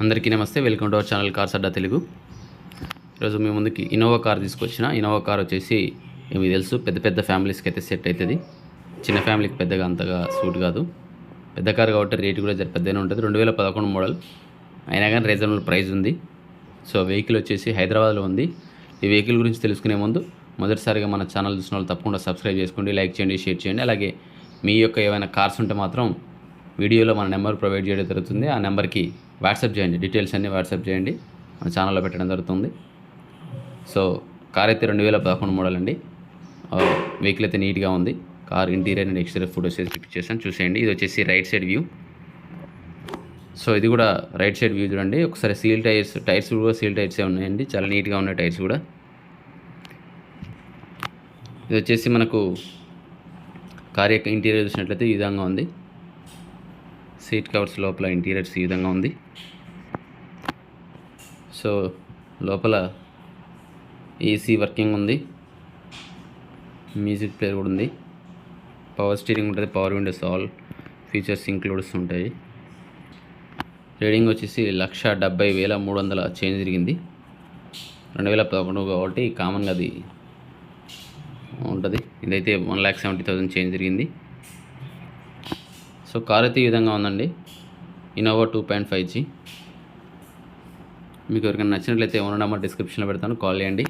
అందరికీ నమస్తే. Welcome to our channel cars Adda Telugu. ఈరోజు మీ ముందుకి ఇన్నోవా కార్ తీసుకొచ్చిన. ఇన్నోవా కార్ వచ్చేసి మీకు తెలుసు పెద్ద పెద్ద ఫ్యామిలీస్కి అయితే సెట్ అవుతుంది. చిన్న ఫ్యామిలీకి పెద్దగా అంతగా సూట్ కాదు. పెద్ద కార్ కాబట్టి రేటు కూడా పెద్దగానే ఉంటుంది. 2011 మోడల్ అయినా కానీ రీజనబుల్ ప్రైస్ ఉంది. సో వెహికల్ వచ్చేసి హైదరాబాద్లో ఉంది. ఈ వెహికల్ గురించి తెలుసుకునే ముందు మొదటిసారిగా మన ఛానల్ చూసిన వాళ్ళు తప్పకుండా సబ్స్క్రైబ్ చేసుకోండి, లైక్ చేయండి, షేర్ చేయండి. అలాగే మీ యొక్క ఏమైనా కార్స్ ఉంటే మాత్రం వీడియోలో మన నెంబర్ ప్రొవైడ్ చేయడం జరుగుతుంది. ఆ నెంబర్కి వాట్సాప్ చేయండి, డీటెయిల్స్ అన్నీ వాట్సాప్ చేయండి, మన ఛానల్లో పెట్టడం జరుగుతుంది. సో కార్ అయితే 2011 మోడల్ అండి. వెహికల్ అయితే నీట్గా ఉంది. Car interior and exterior photos అయితే పిక్ చేశాను, చూసేయండి. ఇది వచ్చేసి రైట్ సైడ్ వ్యూ. సో ఇది కూడా రైట్ సైడ్ వ్యూ చూడండి. ఒకసారి టైర్స్ కూడా సీల్ టైర్సే ఉన్నాయండి, చాలా నీట్గా ఉన్నాయి టైర్స్ కూడా. ఇది వచ్చేసి మనకు కార్ యొక్క ఇంటీరియర్ చూసినట్లయితే ఈ విధంగా ఉంది. సీట్ కవర్స్ లోపల ఇంటీరియర్స్ ఈ విధంగా ఉంది. సో లోపల ఏసీ వర్కింగ్ ఉంది, మ్యూజిక్ ప్లేయర్ కూడా ఉంది, పవర్ స్టీరింగ్ ఉంటుంది, power Windows, all features includes ఉంటాయి. రేటింగ్ వచ్చేసి 1,70,300 చేంజ్ తిరిగింది. 2011 కాబట్టి కామన్గా అది ఉంటుంది. ఇదైతే 1,70,000 చేంజ్ తిరిగింది. సో కార్ అయితే ఈ విధంగా ఉందండి. Innova 2.5G. మీకు ఎవరికైనా నచ్చినట్లయితే ఓనర్ నెంబర్ డిస్క్రిప్షన్లో పెడతాను, కాల్ చేయండి.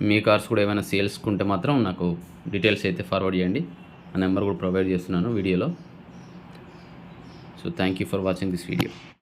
మీ కార్స్ కూడా ఏమైనా సేల్స్కుంటే మాత్రం నాకు డీటెయిల్స్ అయితే ఫార్వర్డ్ చేయండి. ఆ నెంబర్ కూడా ప్రొవైడ్ చేస్తున్నాను వీడియోలో. So thank you for watching this video.